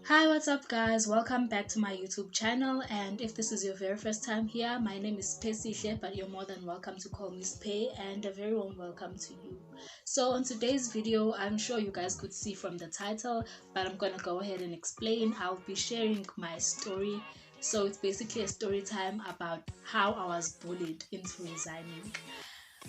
Hi, what's up guys? Welcome back to my YouTube channel, and if this is your very first time here, my name is Pesihle, but you're more than welcome to call me Spay, and a very warm welcome to you. So on today's video, I'm sure you guys could see from the title, but I'm gonna go ahead and explain. I'll be sharing my story. So it's basically a story time about how I was bullied into resigning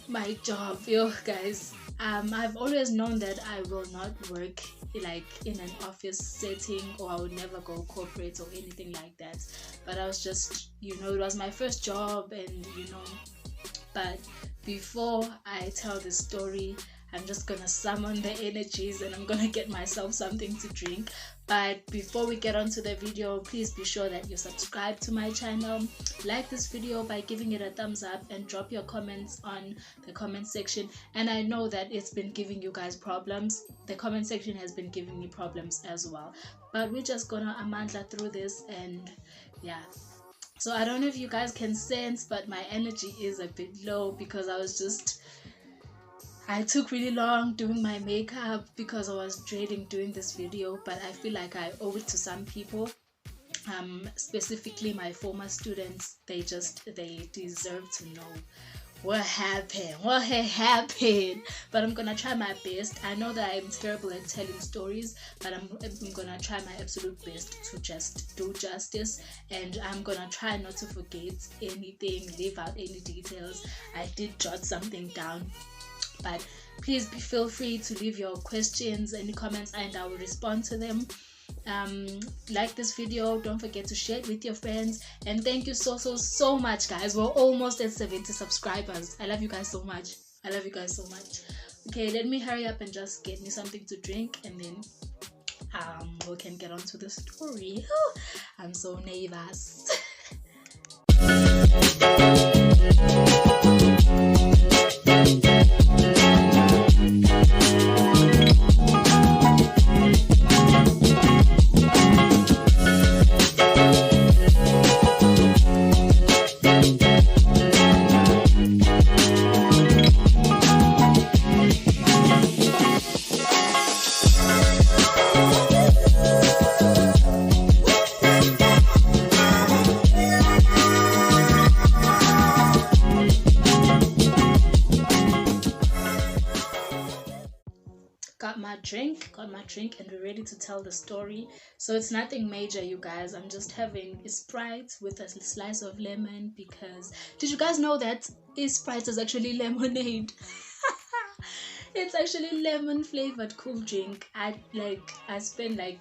my job. Yo guys, I've always known that I will not work like in an office setting, or I would never go corporate or anything like that. But I was just, it was my first job, and but before I tell the story, I'm just gonna summon the energies and I'm gonna get myself something to drink. But before we get on to the video, please be sure that you subscribe to my channel, like this video by giving it a thumbs up, and drop your comments on the comment section. And I know that it's been giving you guys problems. The comment section has been giving me problems as well, but we're just gonna amandla through this. And yeah, so I don't know if you guys can sense, but my energy is a bit low because I took really long doing my makeup because I was dreading doing this video. But I feel like I owe it to some people, specifically my former students. They deserve to know what had happened. But I'm gonna try my best. I know that I'm terrible at telling stories, but I'm gonna try my absolute best to just do justice, and I'm gonna try not to forget anything, leave out any details. I did jot something down, but please feel free to leave your questions, any comments, and I will respond to them. Like this video, don't forget to share it with your friends, and thank you so much guys. We're almost at 70 subscribers. I love you guys so much. Okay, let me hurry up and just get me something to drink, and then we can get on to the story. I'm so nervous. Got my drink, and we're ready to tell the story. So it's nothing major, you guys. I'm just having a Sprite with a slice of lemon, because did you guys know that Sprite is actually lemonade? It's actually lemon flavored cool drink. I spent I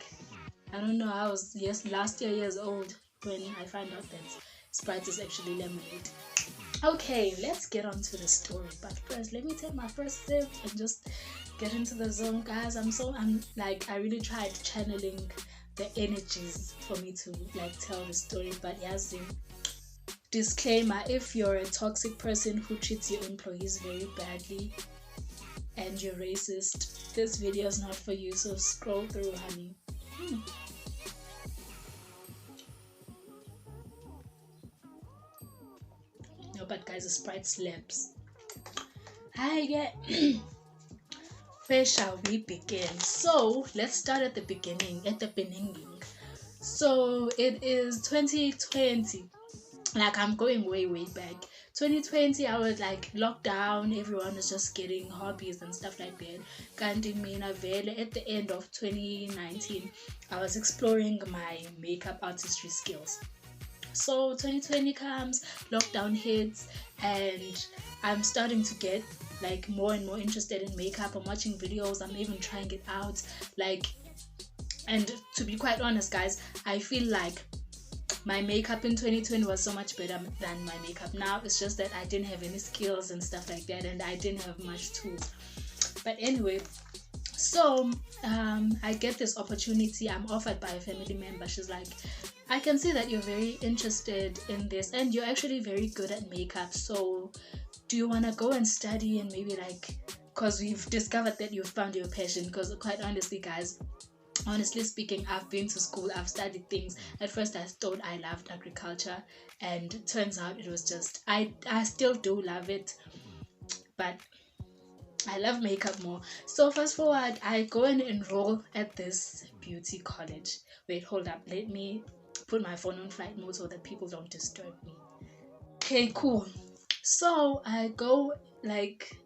don't know, I was last years old when I found out that Sprite is actually lemonade. Okay, let's get on to the story, but first let me take my first sip and just get into the zone, guys. I really tried channeling the energies for me to tell the story. But yes, disclaimer: if you're a toxic person who treats your employees very badly and you're racist, this video is not for you, so scroll through, honey. No, but guys, the Sprite slaps. I get where shall we begin? So let's start at the beginning. So it is 2020. I'm going way back. 2020, I was locked down. Everyone was just getting hobbies and stuff like that. At the end of 2019, I was exploring my makeup artistry skills. So 2020 comes, lockdown hits, and I'm starting to get more and more interested in makeup. I'm watching videos, I'm even trying it out. And to be quite honest, guys, I feel like my makeup in 2020 was so much better than my makeup now. It's just that I didn't have any skills and stuff like that, and I didn't have much tools. But anyway, so I get this opportunity. I'm offered by a family member. She's like, I can see that you're very interested in this, and you're actually very good at makeup. So do you want to go and study, and maybe because we've discovered that you've found your passion? Because quite honestly, guys, honestly speaking, I've been to school, I've studied things. At first I thought I loved agriculture, and it turns out it was just, I still do love it, but I love makeup more. So fast forward, I go and enroll at this beauty college. Wait, hold up, let me put my phone on flight mode so that people don't disturb me. Okay, cool. So I go like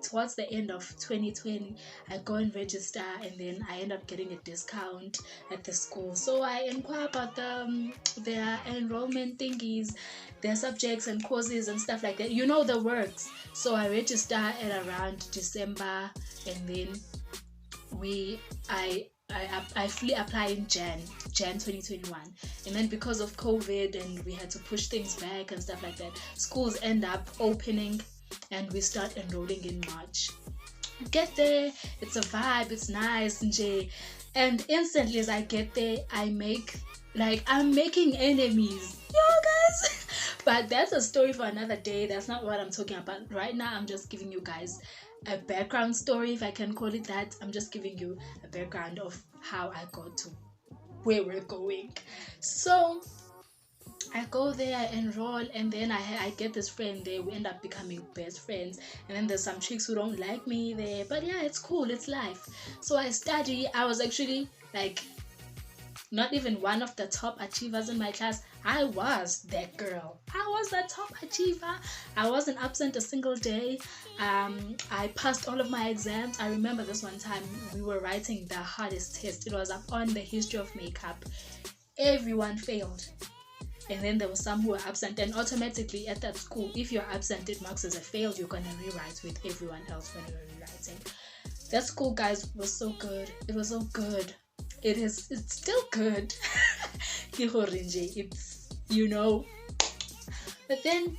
towards the end of 2020. I go and register, and then I end up getting a discount at the school. So I inquire about their enrollment thingies, their subjects and courses and stuff like that, you know, the works. So I register at around December, and then we I fully apply in Jan 2021. And then because of COVID and we had to push things back and stuff like that, schools end up opening and we start enrolling in March. Get there, it's a vibe, it's nice, nje. And instantly as I get there, I'm making enemies, yo guys. But that's a story for another day. That's not what I'm talking about right now. I'm just giving you guys a background story, if I can call it that. I'm just giving you a background of how I got to where we're going. So I go there, I enroll, and then I get this friend there. We end up becoming best friends. And then there's some chicks who don't like me there, but yeah, it's cool, it's life. So I study. I was actually like not even one of the top achievers in my class. I was that girl. I was the top achiever. I wasn't absent a single day. I passed all of my exams. I remember this one time we were writing the hardest test. It was up on the history of makeup. Everyone failed. And then there were some who were absent, and automatically at that school, if you're absent, it marks as a fail. You're gonna rewrite with everyone else when you're rewriting. That school, guys, was so good. It was so good. It's still good. It's, you know. But then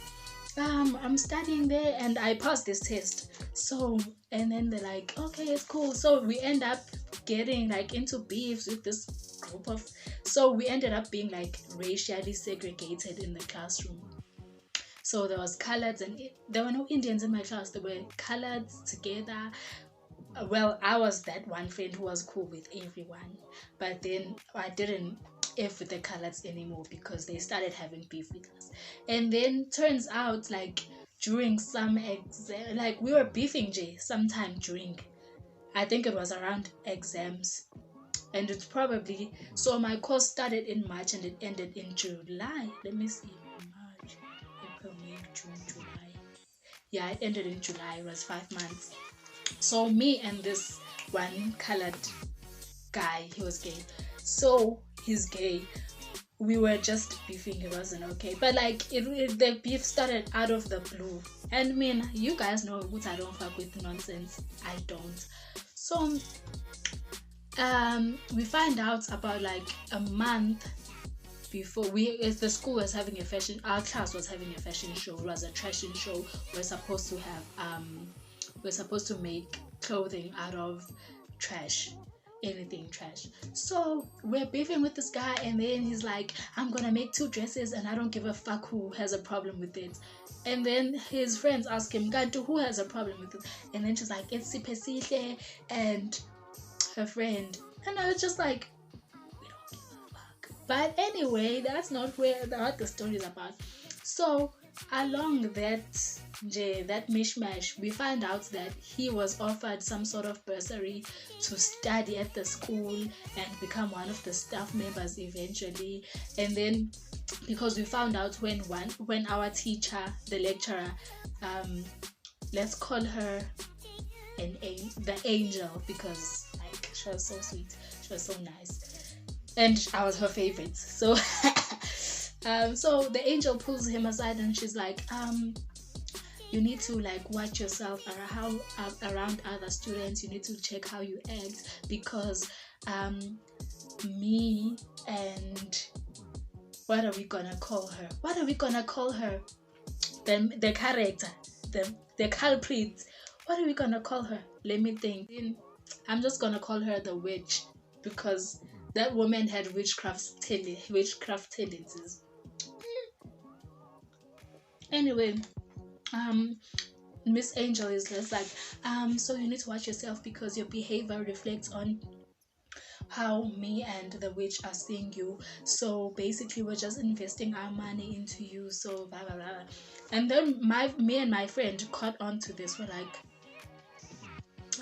I'm studying there and I passed this test. So, and then they're like, okay, it's cool. So we end up getting like into beefs with this group of, so we ended up being like racially segregated in the classroom. So there was coloreds, and there were no Indians in my class. There were coloreds together. Well, I was that one friend who was cool with everyone, but then I didn't F with the colors anymore because they started having beef with us. And then turns out like during some exam, like we were beefing sometime during, I think it was around exams, and it's probably, so my course started in March and it ended in July. Let me see, March, April, May, June, July. Yeah, it ended in July. It was 5 months. So me and this one colored guy, he was gay. So he's gay. We were just beefing. It wasn't okay. But like the beef started out of the blue. And I mean, you guys know what, I don't fuck with nonsense. I don't. So we find out about like a month before the school was having our class was having a fashion show. It was a fashion show. We're supposed to have we're supposed to make clothing out of trash, anything trash. So we're beefing with this guy, and then he's like, I'm gonna make 2 dresses and I don't give a fuck who has a problem with it. And then his friends ask him, Gantu, who has a problem with it? And then she's like, it's Sipesihle and her friend. And I was just like, we don't give a fuck. But anyway, that's not what the story is about. So along that mishmash, we find out that he was offered some sort of bursary to study at the school and become one of the staff members eventually. And then because we found out when our teacher, the lecturer, let's call her the angel, because like she was so sweet, she was so nice, and I was her favorite. So so the angel pulls him aside and she's like, you need to like watch yourself around other students. You need to check how you act, because me and what are we gonna call her? The character, the culprit. What are we gonna call her? Let me think. I'm just gonna call her the witch, because that woman had witchcraft tendencies. Anyway, Miss Angel is just like, so you need to watch yourself because your behavior reflects on how me and the witch are seeing you. So basically we're just investing our money into you, so blah blah blah. And then me and my friend caught on to this. We're like,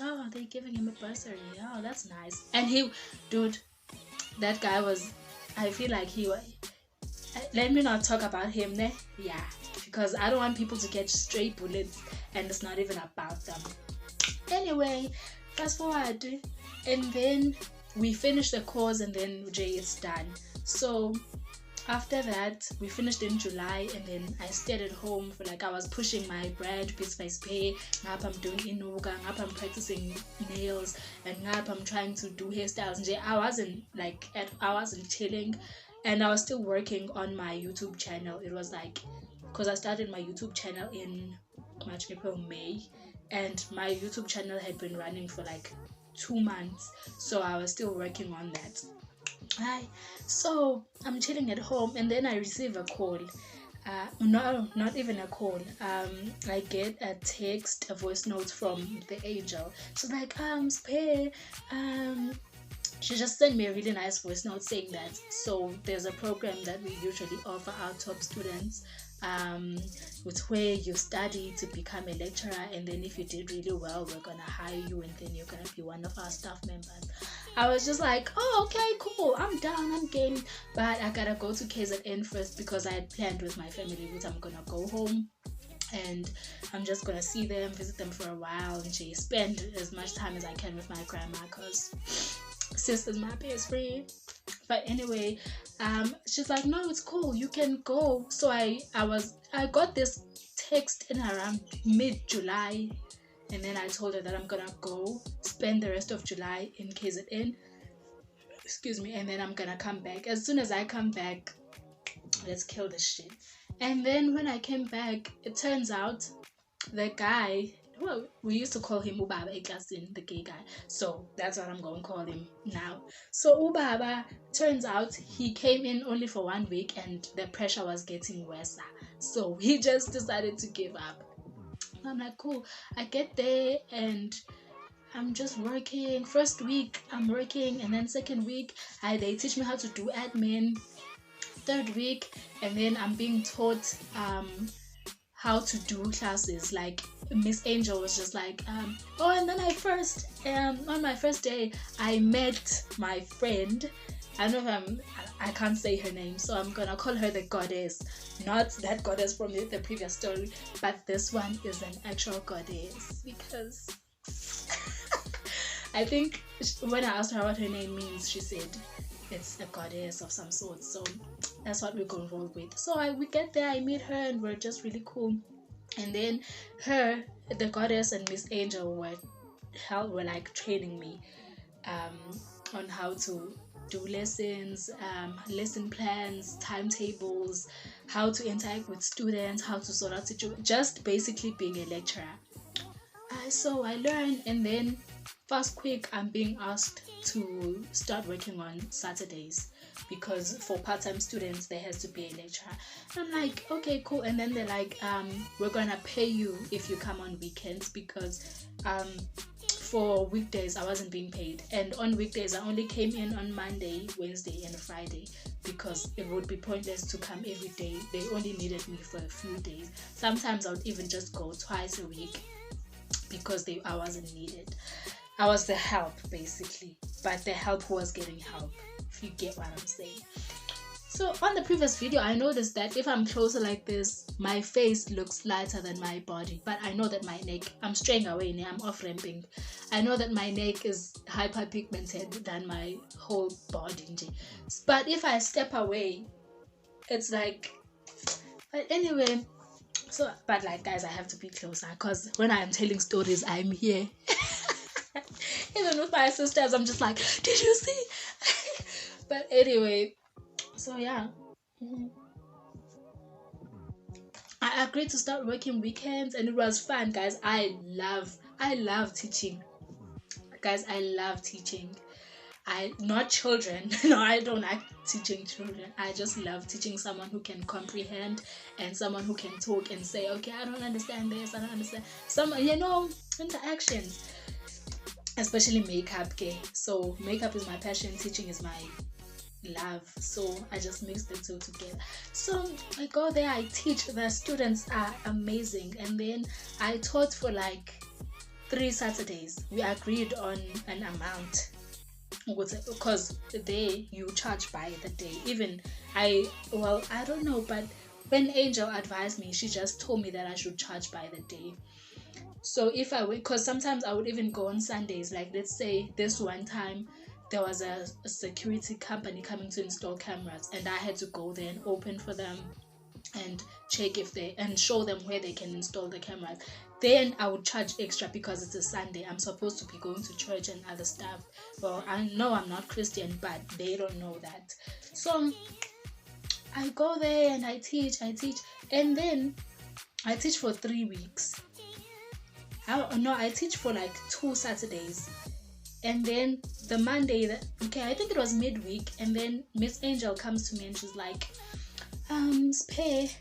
oh, they're giving him a bursary. Oh, that's nice. And he, dude, that guy was, I feel like he was, let me not talk about him, ne? Yeah, because I don't want people to get stray bullets and it's not even about them. Anyway, fast forward, and then we finished the course and then Jay is done. So after that, we finished in July, and then I stayed at home for like, I was pushing my brand piece by pay. Ngap I'm doing inuga, ngap I'm practicing nails, and ngap I'm trying to do hairstyles. I wasn't chilling, and I was still working on my YouTube channel. It was like, because I started my YouTube channel in March, April, May, and my YouTube channel had been running for like 2 months, so I was still working on that. Hi. So I'm chilling at home, and then I receive a call. No, not even a call. I get a text, a voice note from the angel. She's like, Spare, she just sent me a really nice voice note saying that, so there's a program that we usually offer our top students, with where you study to become a lecturer, and then if you did really well, we're gonna hire you, and then you're gonna be one of our staff members. I was just like, oh, okay, cool, I'm down, I'm game, but I gotta go to KZN first because I had planned with my family that I'm gonna go home and I'm just gonna see them, visit them for a while, and spend as much time as I can with my grandma because sister's my best friend. But anyway, she's like, no, it's cool, you can go. So I got this text in around mid-July, and then I told her that I'm gonna go spend the rest of July in KZN, excuse me, and then I'm gonna come back. As soon as I come back, let's kill this shit. And then when I came back, it turns out the guy, well, we used to call him Ubaba Ekasin, the gay guy, so that's what I'm going to call him now. So Ubaba, turns out he came in only for 1 week and the pressure was getting worse, so he just decided to give up. I'm like, cool. I get there and I'm just working. First week I'm working, and then second week they teach me how to do admin. Third week, and then I'm being taught how to do classes. Like Miss Angel was just like, oh, and then on my first day I met my friend. I don't know if I can't say her name, so I'm gonna call her the goddess, not that goddess from the previous story, but this one is an actual goddess because I think when I asked her what her name means, she said it's a goddess of some sort, so that's what we're going to roll with. So we get there, I meet her, and we're just really cool. And then her, the goddess, and Miss Angel were like training me on how to do lessons, lesson plans, timetables, how to interact with students, how to sort out situations, just basically being a lecturer. So I learned, and then fast quick I'm being asked to start working on Saturdays because for part-time students there has to be a lecturer. I'm like, okay, cool. And then they're like, we're gonna pay you if you come on weekends because for weekdays I wasn't being paid, and on weekdays I only came in on Monday, Wednesday and Friday because it would be pointless to come every day. They only needed me for a few days. Sometimes I would even just go twice a week because I wasn't needed. I was the help basically, but the help was getting help, if you get what I'm saying. So on the previous video I noticed that if I'm closer like this, my face looks lighter than my body, but I know that my neck, I'm straying away now, I'm off ramping. I know that my neck is hyperpigmented than my whole body, but if I step away it's like, but anyway. So, but like guys, I have to be closer because when I'm telling stories, I'm here. Even with my sisters, I'm just like, did you see? But anyway, so yeah. I agreed to start working weekends and it was fun, guys. I love teaching. Guys, I love teaching. Not children. No, I don't like teaching children. I just love teaching someone who can comprehend and someone who can talk and say, okay, I don't understand this, I don't understand. Some, interactions. Especially makeup, okay? So makeup is my passion, teaching is my love. So I just mix the two together. So I go there, I teach. The students are amazing. And then I taught for like 3 Saturdays. We agreed on an amount because there you charge by the day. Even I don't know, but when Angel advised me, she just told me that I should charge by the day. So if I would, because sometimes I would even go on Sundays, like let's say this one time there was a security company coming to install cameras, and I had to go there and open for them and check if they and show them where they can install the cameras. Then I would charge extra because it's a Sunday. I'm supposed to be going to church and other stuff. Well, I know I'm not Christian, but they don't know that. So I go there and I teach, and then I teach for 3 weeks. I teach for like 2 Saturdays. And then the Monday, I think it was midweek, and then Miss Angel comes to me and she's like, Spay,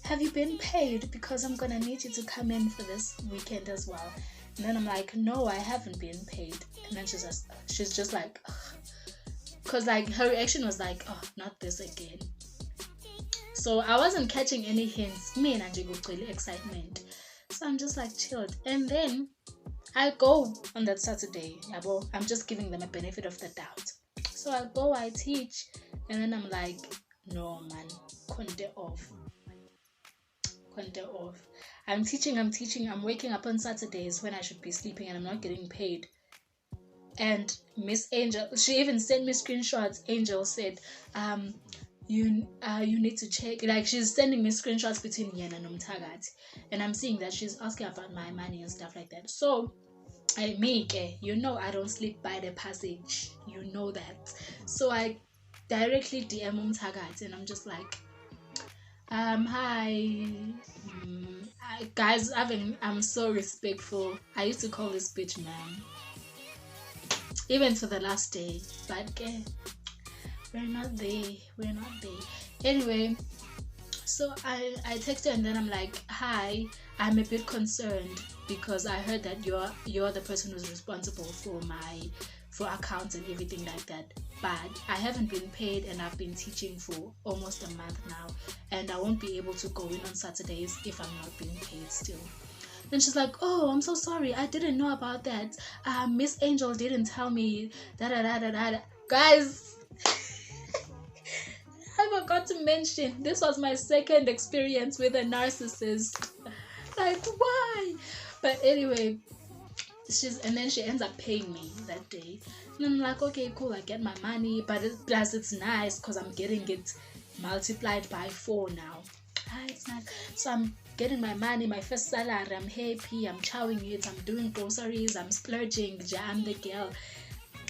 have you been paid? Because I'm gonna need you to come in for this weekend as well. And then I'm like, no, I haven't been paid. And then she's just like, because like her reaction was like, oh, not this again. So I wasn't catching any hints. Me and Anjigo really excitement. So I'm just like chilled. And then I go on that Saturday. I'm just giving them a benefit of the doubt. So I go, I teach, and then I'm like, no man, conte off. I'm teaching, I'm waking up on Saturdays when I should be sleeping, and I'm not getting paid. And Miss Angel, she even sent me screenshots. Angel said, you need to check, like she's sending me screenshots between Yena and Umtagati, and I'm seeing that she's asking about my money and stuff like that. So I I don't sleep by the passage, you know that. So I directly DM Umtagati, and I'm just like, hi, guys. I'm so respectful. I used to call this bitch ma'am, even to the last day, but we're not there. Anyway, so I text her, and then I'm like, hi, I'm a bit concerned because I heard that you're the person who's responsible for accounts and everything like that, but I haven't been paid, and I've been teaching for almost a month now, and I won't be able to go in on Saturdays if I'm not being paid still. Then she's like, oh, I'm so sorry, I didn't know about that. Miss Angel didn't tell me. Guys, I forgot to mention, this was my second experience with a narcissist. Like, why? But anyway, and then she ends up paying me that day. And I'm like, okay, cool, I get my money, but it's nice because I'm getting it multiplied by 4 now. It's nice. So I'm getting my money, my first salary, I'm happy, I'm chowing it, I'm doing groceries, I'm splurging, I'm the girl.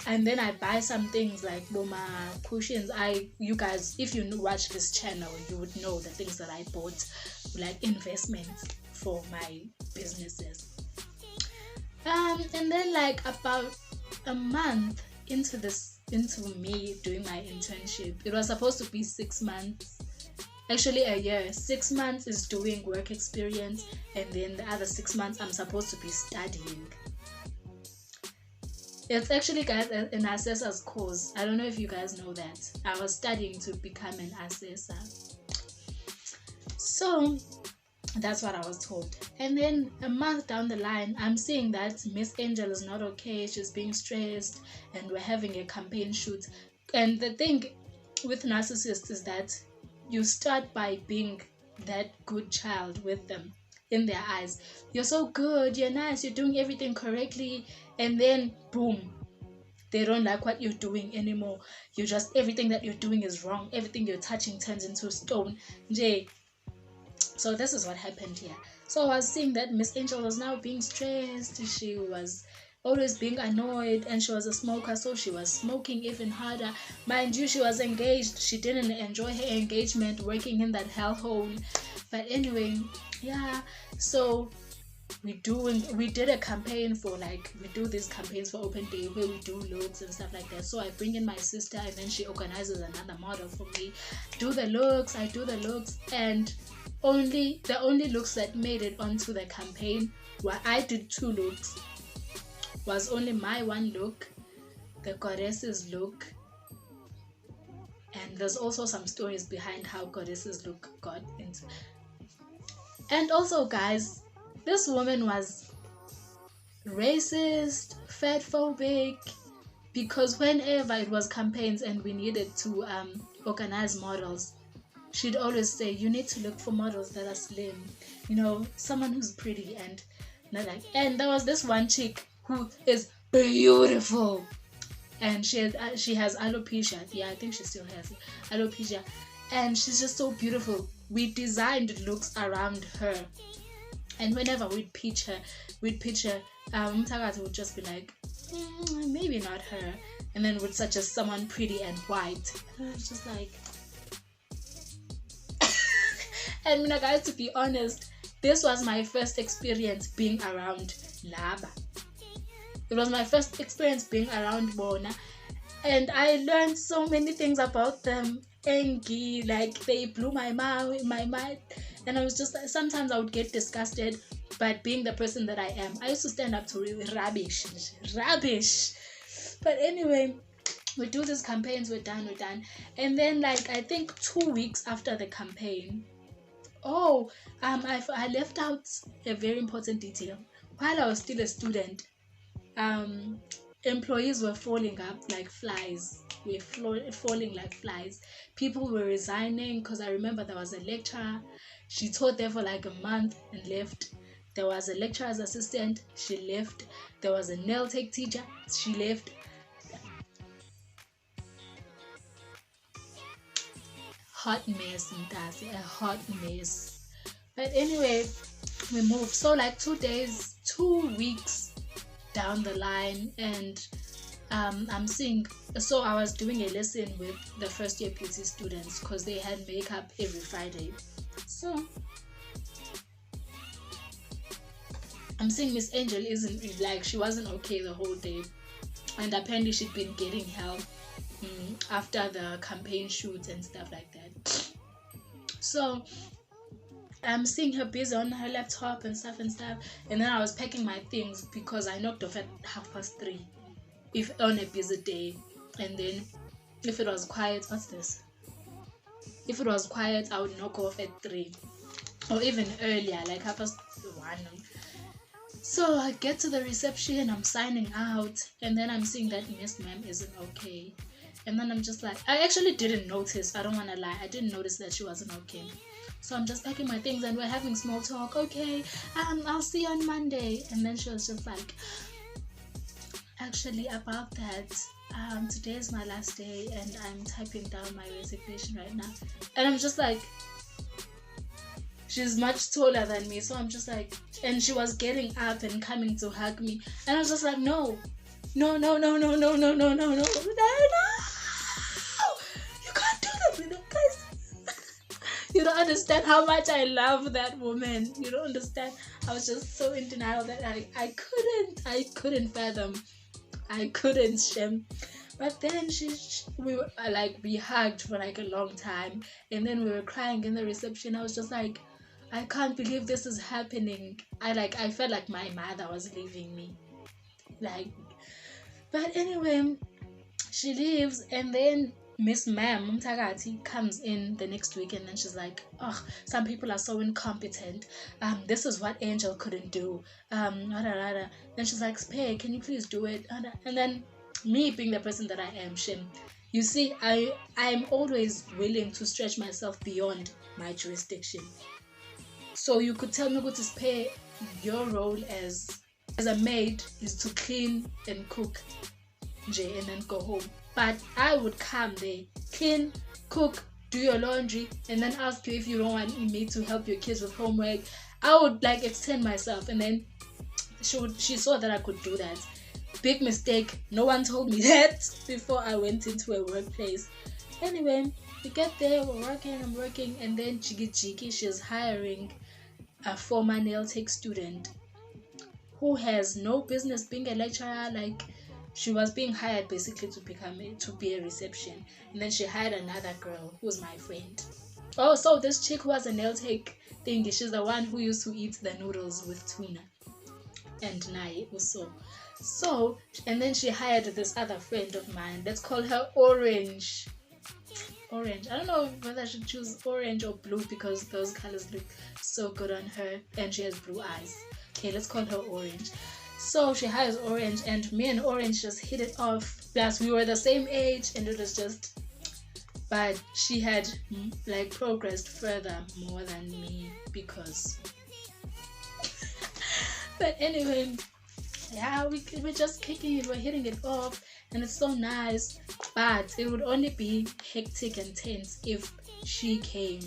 And then I buy some things like Boma cushions. You guys, if you watch this channel, you would know the things that I bought, like investments for my businesses. And then like about a month into me doing my internship, it was supposed to be 6 months. Actually a year. 6 months is doing work experience, and then the other 6 months I'm supposed to be studying. It's actually, guys, an assessor's course. I don't know if you guys know that. I was studying to become an assessor. So that's what I was told. And then a month down the line, I'm seeing that Miss Angel is not okay. She's being stressed, and we're having a campaign shoot. And the thing with narcissists is that you start by being that good child with them in their eyes. You're so good, you're nice, you're doing everything correctly, and then boom, they don't like what you're doing anymore. Everything that you're doing is wrong. Everything you're touching turns into stone. So this is what happened here. So I was seeing that Miss Angel was now being stressed. She was always being annoyed, and she was a smoker, so she was smoking even harder. Mind you, she was engaged. She didn't enjoy her engagement working in that hellhole. But anyway, yeah, so we did a campaign for, like, we do these campaigns for open day where we do looks and stuff like that. So I bring in my sister, and then she organizes another model for me. I do the looks, and the only looks that made it onto the campaign, where I did 2 looks, was only my 1 look, the goddess's look, and there's also some stories behind how goddess's look got into. And also, guys, this woman was racist, fat phobic, because whenever it was campaigns and we needed to organize models, she'd always say, you need to look for models that are slim, someone who's pretty and not like. And there was this one chick who is beautiful, and she has alopecia. Yeah, I think she still has alopecia, and she's just so beautiful. We designed looks around her, and whenever we'd pitch her, Mtagati would just be like, maybe not her, and then would suggest someone pretty and white. And I was just like, and guys, to be honest, this was my first experience being around Laba. It was my first experience being around Bona, and I learned so many things about them. Engi, like, they blew my mind, and I was just like, sometimes I would get disgusted, but being the person that I am, I used to stand up to really rubbish. But anyway, we do these campaigns, we're done, and then, like, I think 2 weeks after the campaign, I left out a very important detail. While I was still a student, employees were falling up like flies. We were falling like flies. People were resigning, because I remember there was a lecturer. She taught there for like a month and left. There was a lecturer's assistant. She left. There was a nail tech teacher. She left. Hot mess, Mtasi, a hot mess. But anyway, we moved. So like 2 weeks down the line, and so I was doing a lesson with the first year PT students, because they had makeup every Friday. So I'm seeing Miss Angel isn't, like, she wasn't okay the whole day, and apparently she'd been getting help after the campaign shoots and stuff like that. So I'm seeing her busy on her laptop and stuff, and then I was packing my things, because I knocked off at 3:30 if on a busy day, and then if it was quiet, if it was quiet, I would knock off at 3, or even earlier, like 1:30. So I get to the reception, I'm signing out, and then I'm seeing that Miss Ma'am isn't okay. And then I'm just like, I actually didn't notice, I don't want to lie, I didn't notice that she wasn't okay. So I'm just packing my things, and we're having small talk. Okay, I'll see you on Monday. And then she was just like, actually, about that, today is my last day, and I'm typing down my resignation right now. And I'm just like, she's much taller than me, so I'm just like, and she was getting up and coming to hug me, and I was just like, no, you can't do that, guys. You don't understand how much I love that woman. You don't understand. I was just so in denial that I couldn't fathom. I couldn't shame. But then we hugged for like a long time, and then we were crying in the reception. I was just like, I can't believe this is happening. I felt like my mother was leaving me. But anyway, she leaves, and then Miss Ma'am Mtagati comes in the next week, and then she's like, some people are so incompetent. This is what Angel couldn't do. Then she's like, Spay, can you please do it? And then me being the person that I am, Shem, you see, I'm always willing to stretch myself beyond my jurisdiction. So you could tell me what to Spay, your role as a maid is to clean and cook, and then go home. But I would come there, clean, cook, do your laundry, and then ask you if you don't want me to help your kids with homework. I would extend myself, and then she saw that I could do that. Big mistake. No one told me that before I went into a workplace. Anyway, we get there, I'm working, and then Jiggy, she's hiring a former nail tech student who has no business being a lecturer. She was being hired basically to be a reception, and then she hired another girl who's my friend. Oh, so this chick who was a nail tech thingy, she's the one who used to eat the noodles with tuna and nai also. So, and then she hired this other friend of mine. Let's call her Orange. I don't know whether I should choose orange or blue, because those colors look so good on her, and she has blue eyes. Okay, let's call her Orange. So she hires Orange, and me and Orange just hit it off. Plus, we were the same age, and it was just. But she had like progressed further more than me because. But anyway, yeah, we're just kicking it, we're hitting it off, and it's so nice. But it would only be hectic and tense if she came,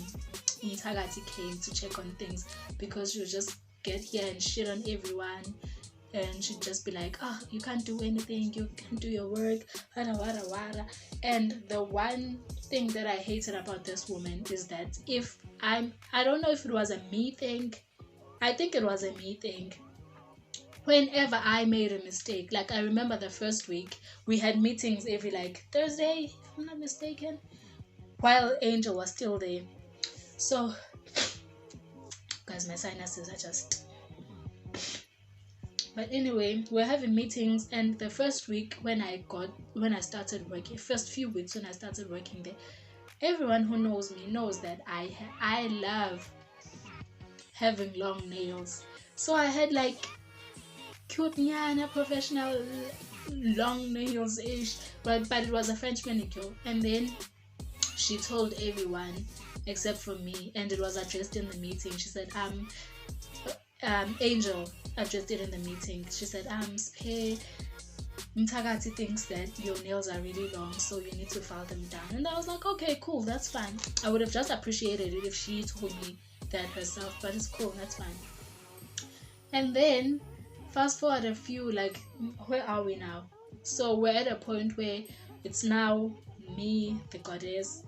Mtagati came to check on things, because she would just get here and shit on everyone, and she'd just be like, oh, you can't do anything, you can't do your work, wada wada wada. And the one thing that I hated about this woman is that I don't know if it was a me thing, I think it was a me thing. Whenever I made a mistake, like I remember the first week, we had meetings every like Thursday, if I'm not mistaken, while Angel was still there. So, guys, my sinuses are just. But anyway, we're having meetings, and the first week when I started working, first few weeks when I started working there, everyone who knows me knows that I love having long nails. So I had like cute nyana professional long nails ish, but it was a French manicure. And then she told everyone except for me, and it was addressed in the meeting. She said, Angel addressed it in the meeting. She said, Spay, Mtagati thinks that your nails are really long, so you need to file them down. And I was like, okay, cool, that's fine. I would have just appreciated it if she told me that herself, but it's cool, that's fine. And then fast forward a few, like, where are we now? So we're at a point where it's now me, the goddess,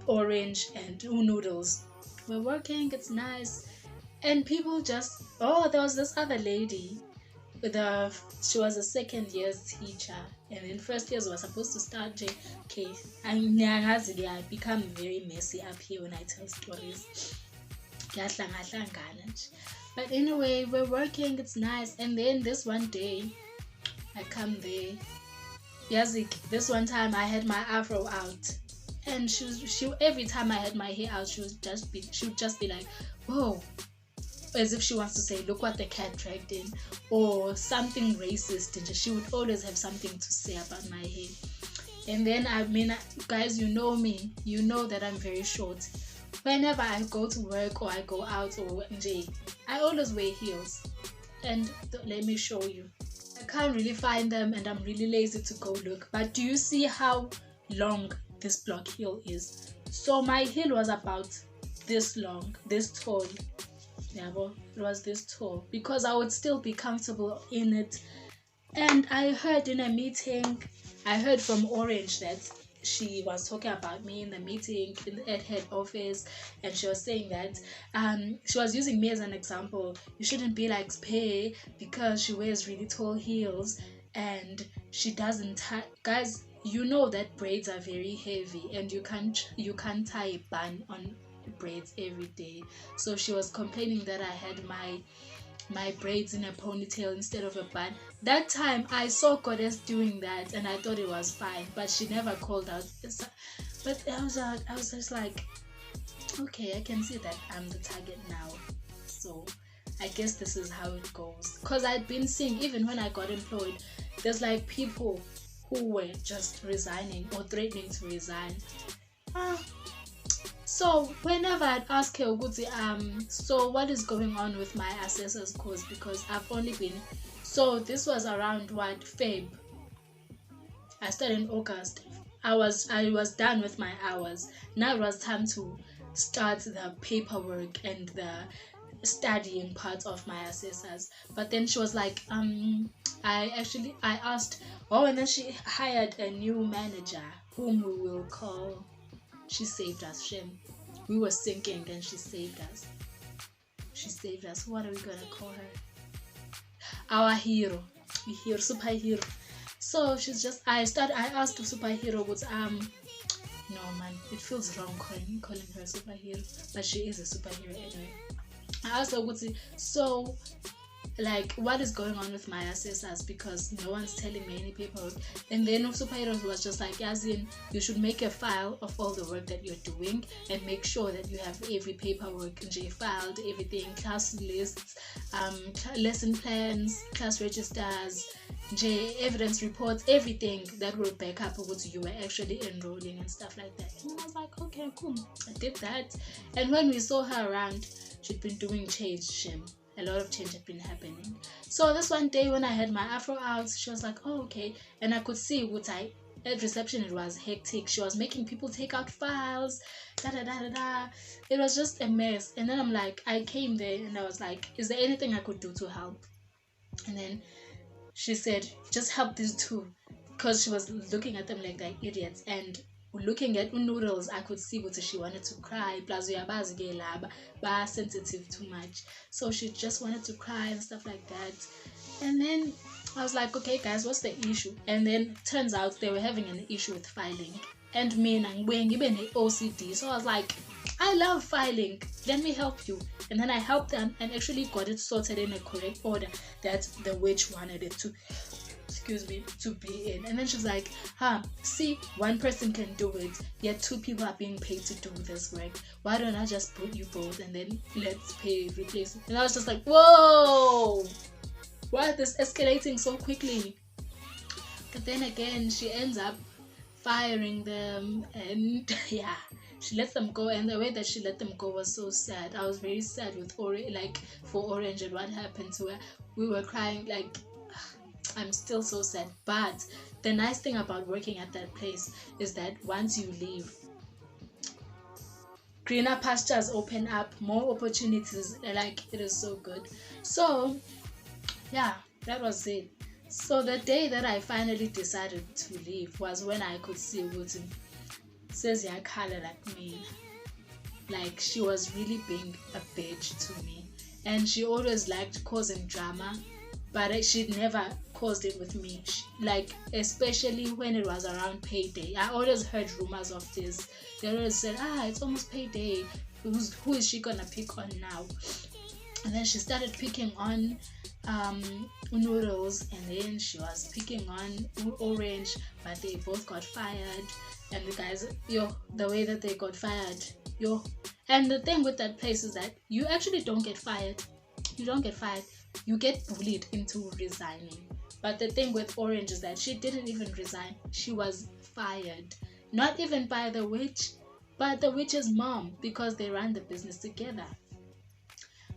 Orange, and Noodles. We're working, it's nice. And people just, there was this other lady. She was a second year's teacher. And in first years, we were supposed to start JK. I become very messy up here when I tell stories. But anyway, we're working, it's nice. And then this one day, I come there. Yazik, this one time I had my afro out. And she every time I had my hair out, she would just be like, whoa. As if she wants to say, look what the cat dragged in. Or something racist. And she would always have something to say about my hair. And then, guys, you know me. You know that I'm very short. Whenever I go to work or I go out or I always wear heels. And let me show you. I can't really find them, and I'm really lazy to go look. But do you see how long this block heel is? So my heel was about this long, this tall. Yeah, well, it was this tall because I would still be comfortable in it. And I heard in a meeting, I heard from Orange that she was talking about me in the meeting at head office, and she was saying that she was using me as an example. You shouldn't be like Spay because she wears really tall heels and she doesn't guys, you know that braids are very heavy and you can't tie a bun on braids every day. So she was complaining that I had my braids in a ponytail instead of a bun. That time I saw Goddess doing that and I thought it was fine, but she never called out. But I was just like, okay, I can see that I'm the target now. So I guess this is how it goes. Because I'd been seeing, even when I got employed, there's like people who were just resigning or threatening to resign. So whenever I'd ask her, so what is going on with my assessor's course? Because I've only been, so this was around Feb. I started in August. I was done with my hours. Now it was time to start the paperwork and the studying part of my assessors. But then she was like, I asked, and then she hired a new manager whom we will call. She saved us, Shem. We were sinking and she saved us. She saved us. What are we gonna call her? Our hero. Superhero. So she's just, I asked the superhero, but no man, it feels wrong calling her a superhero, but she is a superhero anyway. I asked her, so like, what is going on with my assessors, because no one's telling me any paperwork. And then superheroes was just like, as in, you should make a file of all the work that you're doing and make sure that you have every paperwork filed, everything, class lists, lesson plans, class registers, evidence reports, everything that will back up what you were actually enrolling and stuff like that. And I was like, okay, cool. I did that. And when we saw her around, she'd been doing change. A lot of change had been happening. So this one day when I had my afro out, she was like, oh, okay. And I could see at reception it was hectic. She was making people take out files, It was just a mess. And then I came there and I was like, is there anything I could do to help? And then she said, just help these two, because she was looking at them like they're idiots. And looking at noodles, I could see what she wanted to cry. Plus, are sensitive too much, so she just wanted to cry and stuff like that. And then I was like, okay, guys, what's the issue? And then turns out they were having an issue with filing. And me and even OCD, so I was like, I love filing. Let me help you. And then I helped them and actually got it sorted in a correct order that the witch wanted it to be in. And then she's like, see, one person can do it, yet two people are being paid to do this work. Why don't I just put you both and then let's replace it? And I was just like, whoa, why is this escalating so quickly? But then again, she ends up firing them, and yeah, she let them go. And the way that she let them go was so sad. I was very sad with for Orange and what happened to her. We were crying, I'm still so sad. But the nice thing about working at that place is that once you leave, greener pastures open up, more opportunities. It is so good. So yeah, that was it. So the day that I finally decided to leave was when I could see Wuti says yeah, color like me. She was really being a bitch to me, and she always liked causing drama, but she never caused it with me. Especially when it was around payday. I always heard rumors of this. They always said, it's almost payday. Who is she gonna pick on now? And then she started picking on Noodles, and then she was picking on Orange, but they both got fired. And the guys, the way that they got fired, and the thing with that place is that you actually don't get fired. You don't get fired. You get bullied into resigning. But the thing with Orange is that she didn't even resign. She was fired. Not even by the witch, but the witch's mom, because they ran the business together.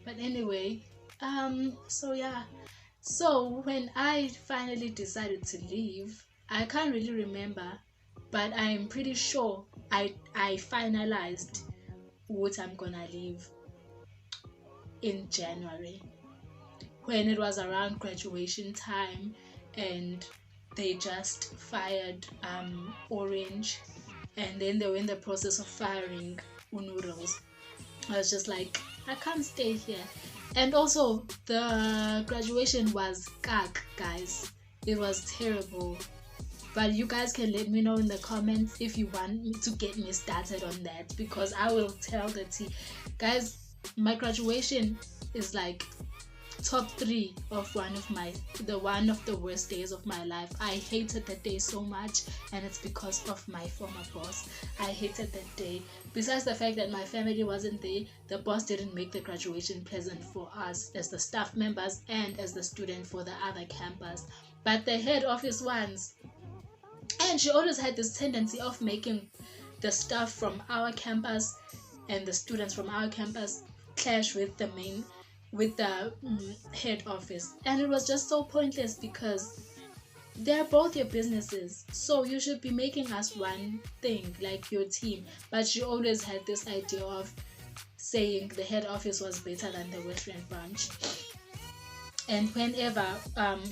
But anyway, so yeah. So when I finally decided to leave, I can't really remember, but I'm pretty sure I finalized what I'm gonna leave in January, when it was around graduation time, and they just fired Orange, and then they were in the process of firing Noodles. I was just like, I can't stay here. And also the graduation was kak, guys. It was terrible. But you guys can let me know in the comments if you want me to get me started on that, because I will tell the tea. Guys, my graduation is top 3 of one of the worst days of my life. I hated that day so much, and it's because of my former boss. I hated that day. Besides the fact that my family wasn't there, the boss didn't make the graduation pleasant for us as the staff members and as the student for the other campus. But the head office ones, and she always had this tendency of making the staff from our campus and the students from our campus clash with the head office. And it was just so pointless, because they're both your businesses, so you should be making us one thing, like your team. But she always had this idea of saying the head office was better than the Western branch. And whenever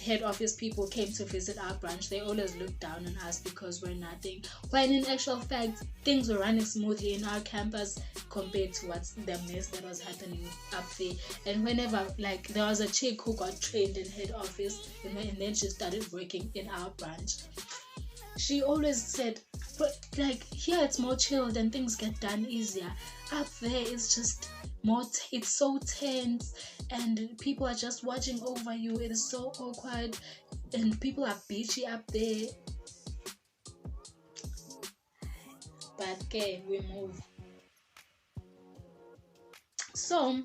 head office people came to visit our branch, they always looked down on us because we're nothing. When in actual fact, things were running smoothly in our campus compared to what's the mess that was happening up there. And whenever, there was a chick who got trained in head office, and then she started working in our branch. She always said, but like here it's more chilled and things get done easier. Up there it's just more it's so tense and people are just watching over you. It is so awkward and people are bitchy up there. But okay, we move. So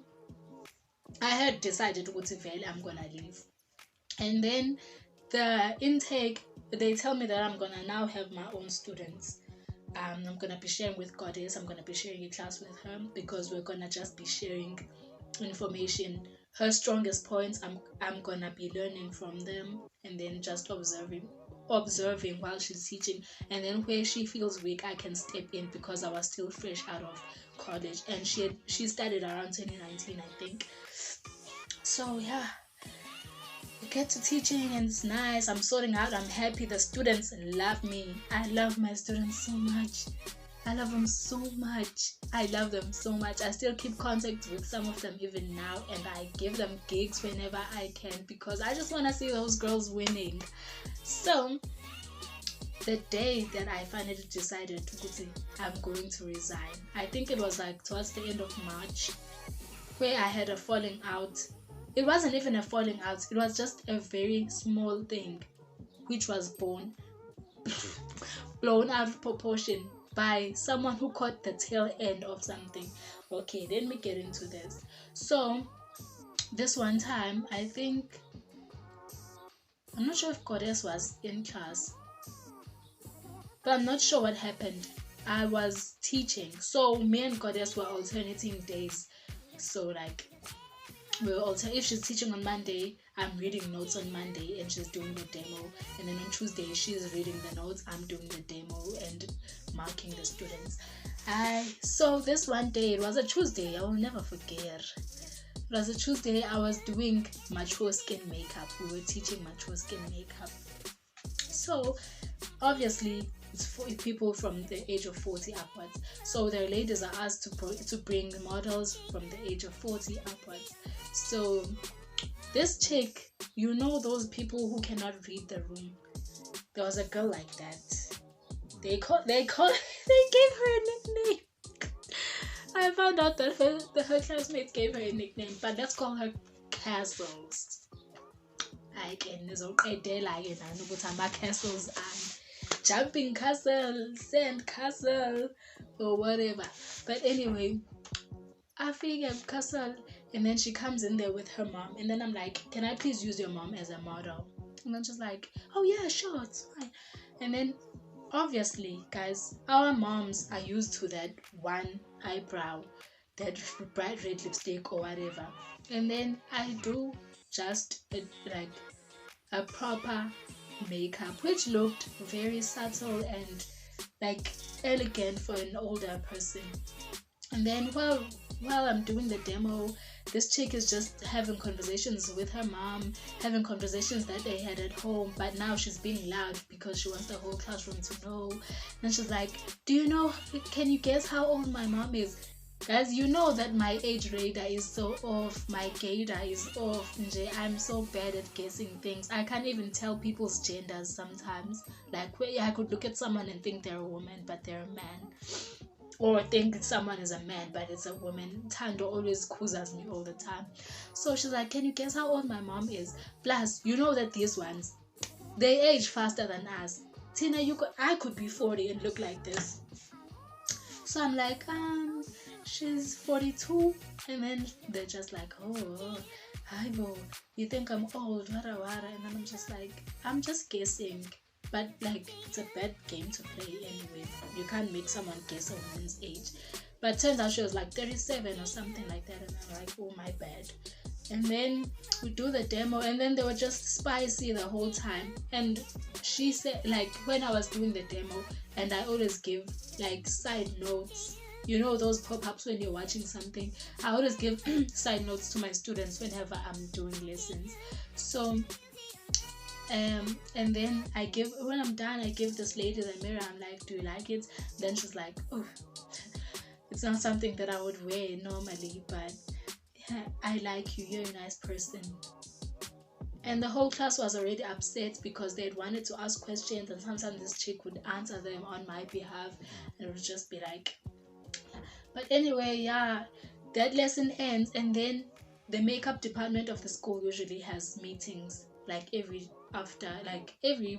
I had decided to go to Valley, I'm gonna leave. And then the intake, they tell me that I'm gonna now have my own students. I'm gonna be sharing with Goddess. I'm gonna be sharing a class with her because we're gonna just be sharing information. Her strongest points, I'm gonna be learning from them and then just observing while she's teaching. And then where she feels weak, I can step in because I was still fresh out of college. And she started around 2019, I think. So yeah, we get to teaching and it's nice. I'm sorting out. I'm happy. The students love me. I love my students so much. I love them so much. I love them so much. I still keep contact with some of them even now, and I give them gigs whenever I can because I just want to see those girls winning. So the day that I finally decided I'm going to resign, I think it was like towards the end of March, where I had a falling out. It wasn't even a falling out, it was just a very small thing which was blown out of proportion by someone who caught the tail end of something. Okay, let me get into this. So this one time, I think, I'm not sure if Goddess was in class, but I'm not sure what happened. I was teaching, so me and Goddess were alternating days. So like, if she's teaching on Monday, I'm reading notes on Monday and she's doing the demo, and then on Tuesday she's reading the notes, I'm doing the demo and marking the students. So this one day, it was a Tuesday, I will never forget. It was a Tuesday, I was doing mature skin makeup. We were teaching mature skin makeup. So obviously it's for people from the age of 40 upwards. So the ladies are asked to bring models from the age of 40 upwards. So this chick, you know those people who cannot read the room. There was a girl like that. They gave her a nickname. I found out that her classmates gave her a nickname, but let's call her Castles. Like in this day, like in Anubutama Castles and Jumping Castle, Sand Castle, or whatever. But anyway, I figured Castle, and then she comes in there with her mom, and then I'm like, can I please use your mom as a model? And then she's like, oh yeah, sure, it's fine. And then obviously, guys, our moms are used to that one eyebrow, that bright red lipstick or whatever, and then I do just like a proper makeup which looked very subtle and like elegant for an older person. And then while I'm doing the demo, this chick is just having conversations with her mom, having conversations that they had at home, but now she's being loud because she wants the whole classroom to know. And she's like, can you guess how old my mom is? Guys, you know that my age radar is so off, my gaydar is off. I'm so bad at guessing things. I can't even tell people's genders sometimes. Like, I could look at someone and think they're a woman, but they're a man. Or think someone is a man but it's a woman. Tando always accuses me all the time. So she's like, can you guess how old my mom is? Plus, you know that these ones, they age faster than us. Tina, I could be 40 and look like this. So I'm like, she's 42. And then they're just like, oh, hi bo, you think I'm old, wara wara. And then I'm just like, I'm just guessing. But like, it's a bad game to play anyway. You can't make someone guess a woman's age. But it turns out she was like 37 or something like that. And I'm like, oh my bad. And then we do the demo, and then they were just spicy the whole time. And she said, like, when I was doing the demo, and I always give like side notes, you know those pop-ups when you're watching something, I always give side notes to my students whenever I'm doing lessons. So and then when I'm done, I give this lady the mirror. I'm like, do you like it? Then she's like, oh, it's not something that I would wear normally, but yeah, I like you, you're a nice person. And the whole class was already upset because they had wanted to ask questions, and sometimes this chick would answer them on my behalf, and it would just be like. But anyway, yeah, that lesson ends, and then the makeup department of the school usually has meetings like every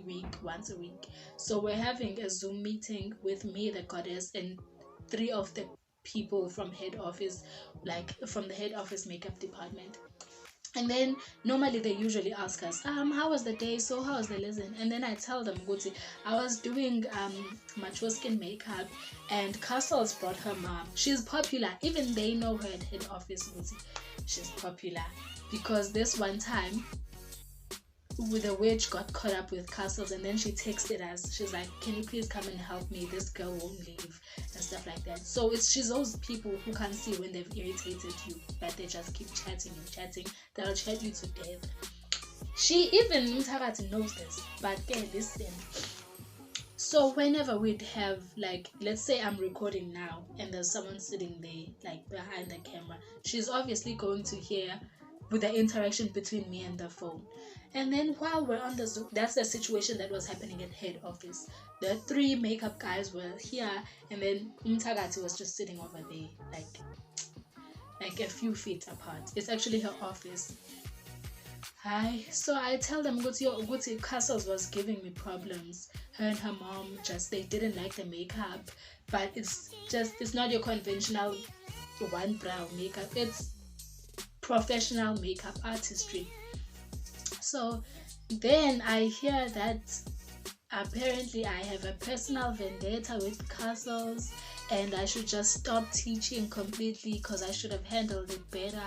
week, once a week. So we're having a Zoom meeting with me, the goddess, and three of the people from head office, like from the head office makeup department. And then normally they usually ask us, how was the day? So how was the lesson? And then I tell them, Guti, I was doing mature skin makeup, and Castles brought her mom. She's popular. Even they know her at head office, Guti. She's popular. Because this one time with the witch got caught up with Castles, and then she texted us. She's like, can you please come and help me? This girl won't leave, and stuff like that. So she's those people who can't see when they've irritated you, but they just keep chatting and chatting. They'll chat you to death. She even Mtagati knows this, but okay, listen. So whenever we'd have, like, let's say I'm recording now and there's someone sitting there like behind the camera, she's obviously going to hear with the interaction between me and the phone. And then while we're on the Zoom, that's the situation that was happening at head office. The three makeup guys were here, and then Mtagati was just sitting over there, like a few feet apart. It's actually her office. Hi. So I tell them Guti Castles was giving me problems. Her and her mom they didn't like the makeup, but it's not your conventional one brow makeup. It's professional makeup artistry. So then I hear that apparently I have a personal vendetta with Castles, and I should just stop teaching completely because I should have handled it better.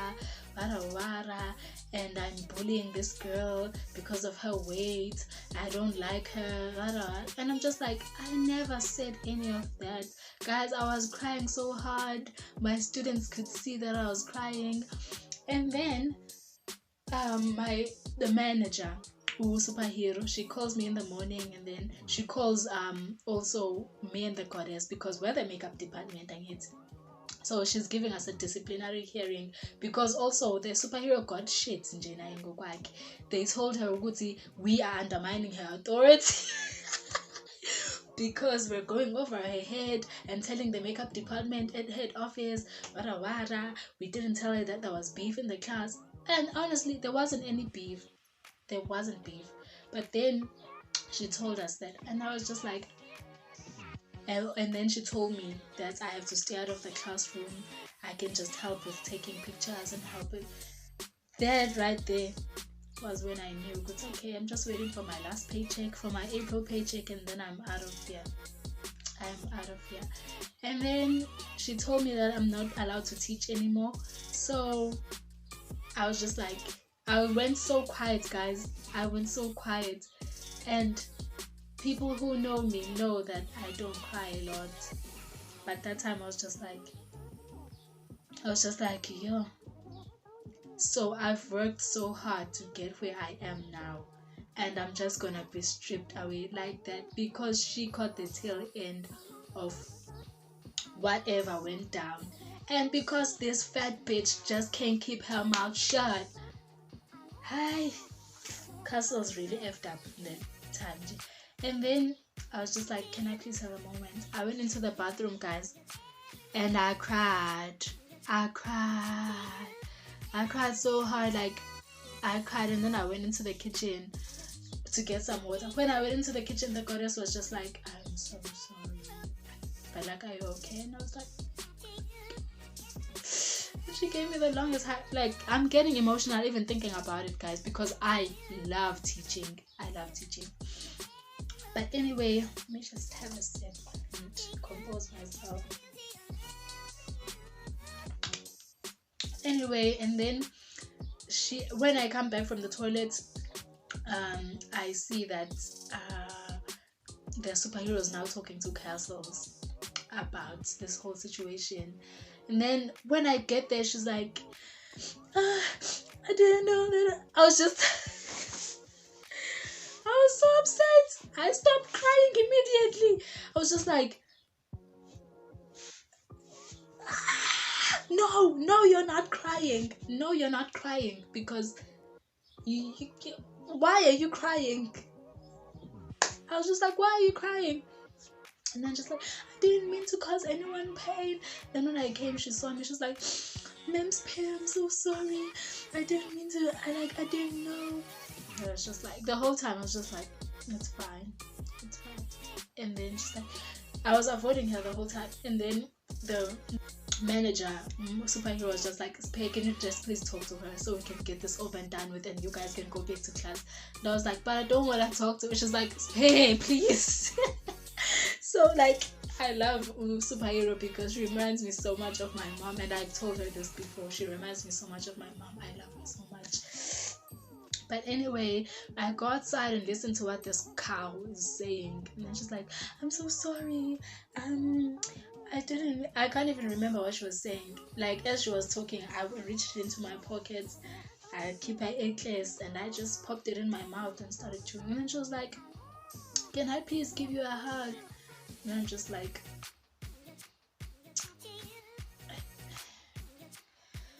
Wara, and I'm bullying this girl because of her weight. I don't like her. And I'm just like, I never said any of that. Guys, I was crying so hard. My students could see that I was crying. And then the manager, who superhero, she calls me in the morning, and then she calls also me and the goddess, because we're the makeup department and it's. So she's giving us a disciplinary hearing because also the superhero got shit in Jena Ngokwak. They told her Uguti, we are undermining her authority because we're going over her head and telling the makeup department at head office, we didn't tell her that there was beef in the class. And honestly, there wasn't any beef. There wasn't beef. But then she told us that, and I was just like, and then she told me that I have to stay out of the classroom. I can just help with taking pictures and help it. That right there was when I knew, it's okay, I'm just waiting for my last paycheck, for my April paycheck, and then I'm out of here. I'm out of here. And then she told me that I'm not allowed to teach anymore. So I was just like, I went so quiet, guys. I went so quiet. And people who know me know that I don't cry a lot. But that time I was just like, yo. So I've worked so hard to get where I am now. And I'm just gonna be stripped away like that because she caught the tail end of whatever went down. And because this fat bitch just can't keep her mouth shut. Hi. Castle's really effed up in that time. And then I was just like, can I please have a moment? I went into the bathroom, guys, and I cried. I cried so hard, like I cried. And then I went into the kitchen to get some water. When I went into the kitchen, the goddess was just like, I'm so sorry, but like, are you okay? And I was like, she gave me the longest like, I'm getting emotional even thinking about it, guys, because I love teaching. But anyway, let me just have a sip and compose myself. Anyway, and then when I come back from the toilet, I see that the superhero is now talking to Castles about this whole situation. And then when I get there, she's like, I didn't know that. I was so upset. I stopped crying immediately. I was just like, no, you're not crying. No, you're not crying, because why are you crying? I was just like, why are you crying? And then just like, I didn't mean to cause anyone pain. Then when I came, she saw me. She's like, Mem's Pay, I'm so sorry. I didn't mean to. I didn't know. And I was just like, the whole time I was just like, it's fine. It's fine. And then she's like, I was avoiding her the whole time. And then the manager, superhero, was just like, Pay, can you just please talk to her so we can get this over and done with and you guys can go back to class. And I was like, but I don't want to talk to her. She's like, Pay, please. So like, I love superhero because she reminds me so much of my mom, and I've told her this before. She reminds me so much of my mom. I love her so much. But anyway, I go outside and listen to what this cow is saying, and then she's like, I'm so sorry. I can't even remember what she was saying. Like, as she was talking, I reached into my pockets, I keep my necklace, and I just popped it in my mouth and started chewing. And then she was like, can I please give you a hug? And I'm just like,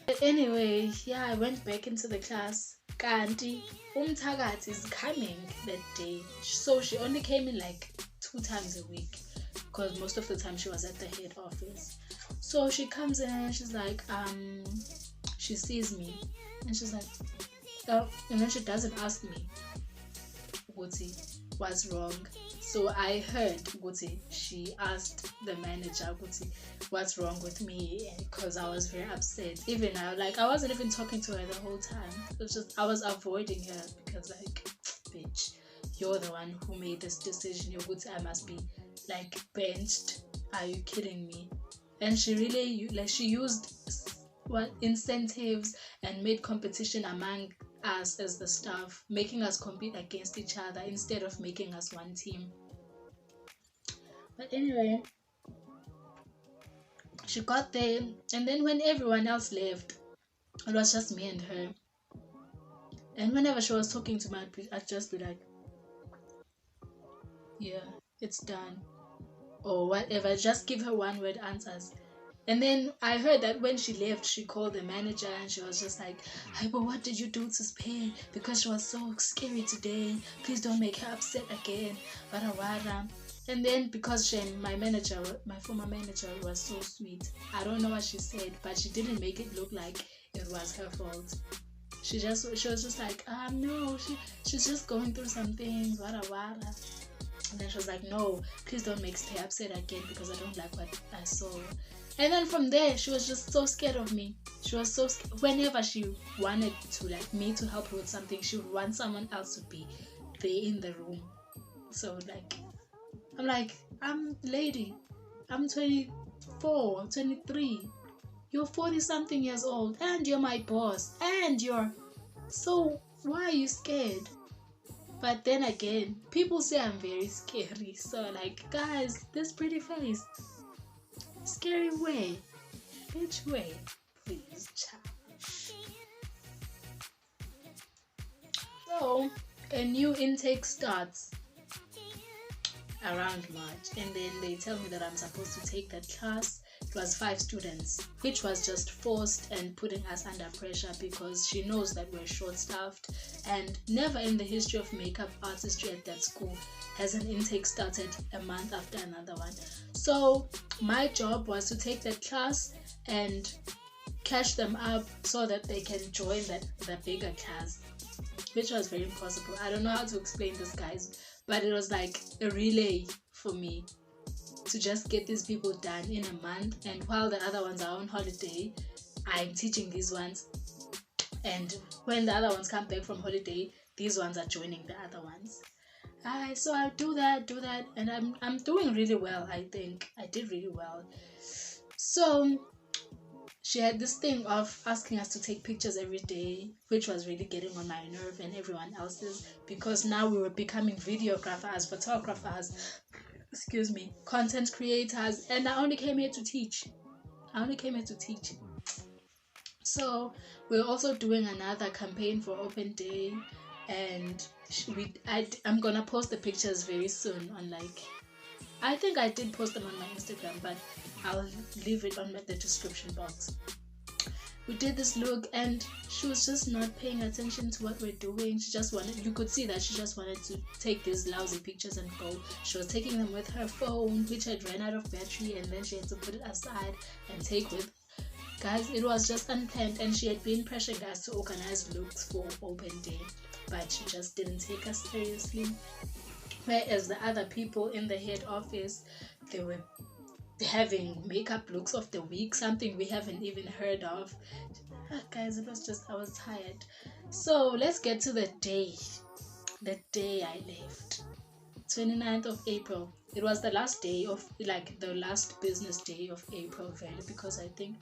but anyway, yeah, I went back into the class. Kanti umthakathi is coming that day, so she only came in like 2 times a week because most of the time she was at the head office. So she comes in and she's like, she sees me and she's like, oh, and then she doesn't ask me what's wrong. So I heard she asked the manager what's wrong with me, because I was very upset. Even now, like, I wasn't even talking to her the whole time. It was just I was avoiding her because, like, bitch, you're the one who made this decision. I must be like benched. Are you kidding me? And she really she used incentives and made competition among us as the staff, making us compete against each other instead of making us one team. But anyway, she got there, and then when everyone else left, it was just me and her. And whenever she was talking to me, I'd just be like, yeah, it's done, or whatever. Just give her one word answers. And then I heard that when she left, she called the manager and she was just like, hey, but what did you do to Spain? Because she was so scary today. Please don't make her upset again. Wada wada. And then because my former manager was so sweet. I don't know what she said, but she didn't make it look like it was her fault. She was just like, no, she's just going through some things, wada wada. And then she was like, no, please don't make Spain upset again because I don't like what I saw. And then from there, she was just so scared of me. She was so scared. Whenever she wanted to, like, me to help her with something, she would want someone else to be there in the room. So, like, I'm like, lady, I'm 24, 23. You're 40-something years old, and you're my boss, and so why are you scared? But then again, people say I'm very scary. So, like, guys, this pretty face. Scary way, bitch way, please, child. So a new intake starts around March, and then they tell me that I'm supposed to take that class. It was 5 students, which was just forced and putting us under pressure because she knows that we're short-staffed, and never in the history of makeup artistry at that school has an intake started a month after another one. So my job was to take that class and catch them up so that they can join the bigger class, which was very impossible. I don't know how to explain this, guys, but it was like a relay for me to just get these people done in a month, and while the other ones are on holiday, I'm teaching these ones, and when the other ones come back from holiday, these ones are joining the other ones. So I do that, and I'm doing really well. I think I did really well. So she had this thing of asking us to take pictures every day, which was really getting on my nerve and everyone else's, because now we were becoming videographers, photographers, content creators, and I only came here to teach. So we're also doing another campaign for Open Day, and I'm gonna post the pictures very soon on, like, I think I did post them on my Instagram, but I'll leave it on the description box. we did this look, and she was just not paying attention to what we're doing. She just wanted, you could see that she just wanted to take these lousy pictures and go. She was taking them with her phone, which had ran out of battery, and then she had to put it aside and take with. Guys, it was just unplanned, and she had been pressuring us to organize looks for open day, but she just didn't take us seriously. Whereas the other people in the head office, they were having makeup looks of the week, something we haven't even heard of. Guys, it was just, I was tired. So let's get to the day I left. 29th of April. It was the last day of, like, the last business day of April, really, because I think,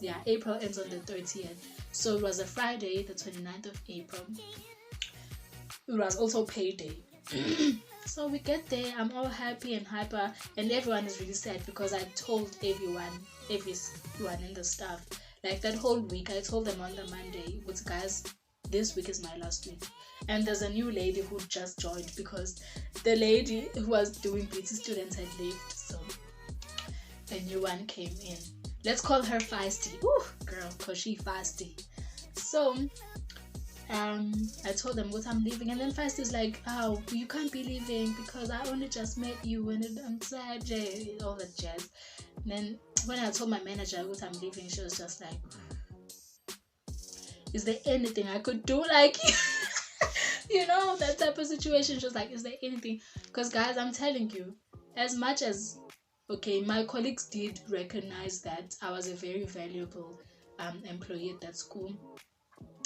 yeah, April ends on the 30th. So it was a Friday, the 29th of April. It was also payday. So we get there, I'm all happy and hyper, and everyone is really sad because I told everyone in the staff, like that whole week, I told them on the Monday, but guys, this week is my last week. And there's a new lady who just joined because the lady who was doing beauty students had left, so a new one came in. Let's call her Feisty. Ooh, girl, cause she feisty. So I told them what I'm leaving, and then Feisty's like, oh, you can't be leaving because I only just met you and I'm sad, all that jazz. And then when I told my manager what I'm leaving, she was just like, is there anything I could do, like you know, that type of situation. She was like, is there anything? Because guys, I'm telling you, as much as, okay, my colleagues did recognize that I was a very valuable employee at that school,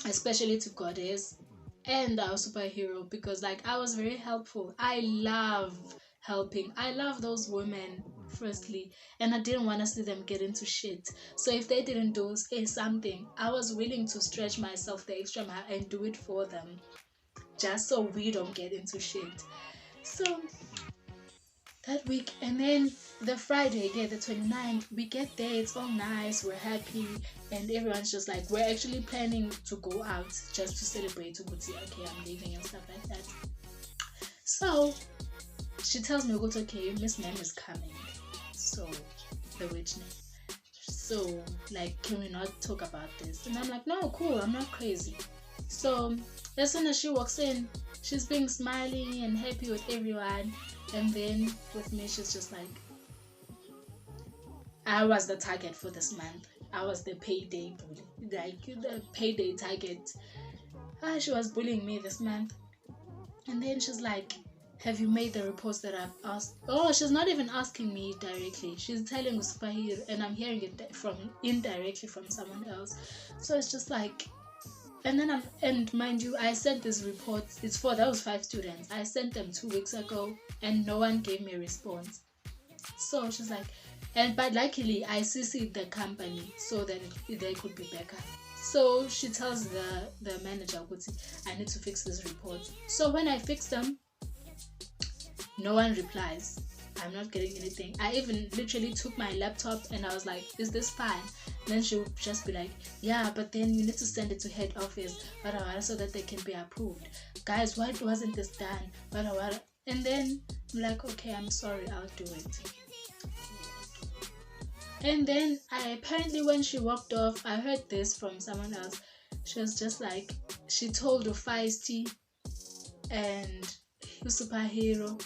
especially to Goddess and our superhero, because like I was very helpful. I love helping. I love those women, firstly, and I didn't want to see them get into shit. So if they didn't do something, I was willing to stretch myself the extra mile and do it for them, just so we don't get into shit. So that week, and then the Friday, yeah, the 29th, we get there, it's all nice, we're happy, and everyone's just like, we're actually planning to go out just to celebrate, to go see, okay, I'm leaving and stuff like that. So she tells me, okay, Miss Ma'am is coming, so the witch name, so like, can we not talk about this? And I'm like, no, cool, I'm not crazy. So as soon as she walks in, she's being smiling and happy with everyone. And then with me, she's just like, I was the target for this month. I was the payday bully, like the payday target. She was bullying me this month. And then she's like, have you made the reports that I've asked? Oh, she's not even asking me directly. She's telling Superhero, and I'm hearing it from indirectly from someone else. So it's just like, and mind you, I sent this report. It's for those 5 students. I sent them 2 weeks ago, and no one gave me a response. So she's like, but luckily I CC'd the company so that they could be backup. So she tells the manager, I need to fix this report. So when I fix them, no one replies. I'm not getting anything. I even literally took my laptop and I was like, is this fine? And then she would just be like, yeah, but then you need to send it to head office so that they can be approved. Guys, why wasn't this done? And then I'm like, okay, I'm sorry, I'll do it. And then apparently when she walked off, I heard this from someone else. She was just like, she told the Feisty and the Superhero.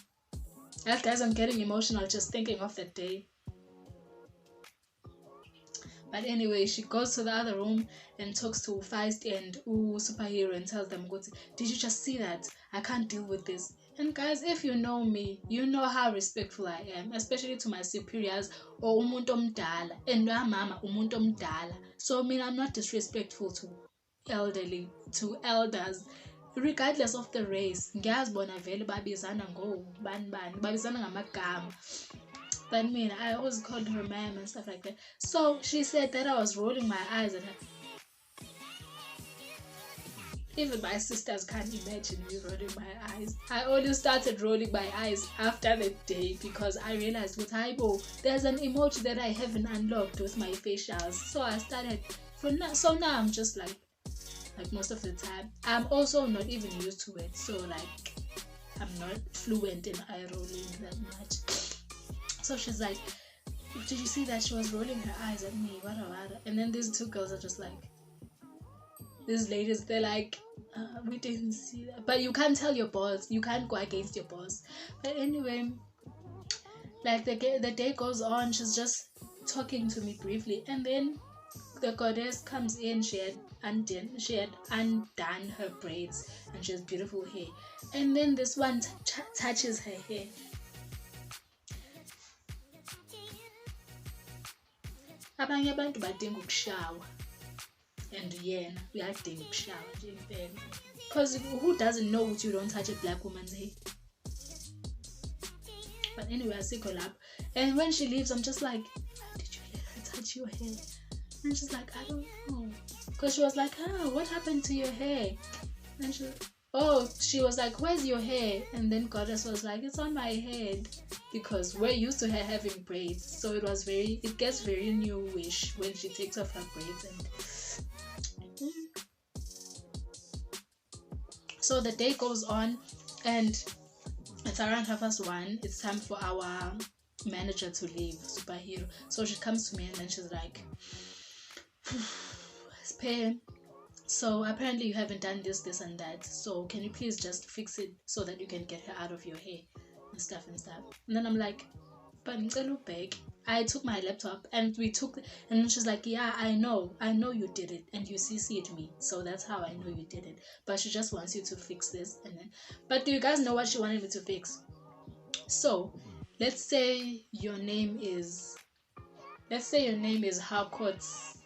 Guys, I'm getting emotional just thinking of that day. But anyway, she goes to the other room and talks to Feist and Superhero and tells them, did you just see that? I can't deal with this. And guys, if you know me, you know how respectful I am, especially to my superiors or umuntu omdala. And mama umuntu omdala. So I mean, I'm not disrespectful to elders. Regardless of the race, ngiyazibona vele babizana ngobani babizana ngamagama. But I mean, I always called her ma'am and stuff like that. So she said that I was rolling my eyes at her. Even my sisters can't imagine me rolling my eyes. I only started rolling my eyes after the day because I realized with Haibo, there's an emoji that I haven't unlocked with my facials. So I started so now I'm just like most of the time. I'm also not even used to it. So like I'm not fluent in eye rolling that much. So she's like, did you see that? She was rolling her eyes at me. Wada wada. And then these two girls are just like, these ladies, they're like, we didn't see that. But you can't tell your boss. You can't go against your boss. But anyway, like the day goes on, she's just talking to me briefly. And then the goddess comes in. She had undone her braids and she has beautiful hair. And then this one touches her hair. Abanye abantu badinga ukushawa, and yena uyadinga ukushawa nje impela, because who doesn't know that you don't touch a black woman's hair? But anyway, I go up, and when she leaves, I'm just like, why did you let her touch your hair? And she's like, I don't know, because she was like, what happened to your hair? And she was like, where's your hair? And then goddess was like, it's on my head, because we're used to her having braids, so it gets very newish when she takes off her braids. And so the day goes on, and it's around 1:30. It's time for our manager to leave, Superhero. So she comes to me and then she's like, Spare. So apparently you haven't done this and that. So can you please just fix it so that you can get her out of your hair and stuff. And then I'm like, but back. I took my laptop and and then she's like, yeah, I know you did it and you CC'd me, so that's how I know you did it. But she just wants you to fix this. And then, but do you guys know what she wanted me to fix? So let's say your name is Harcourt's,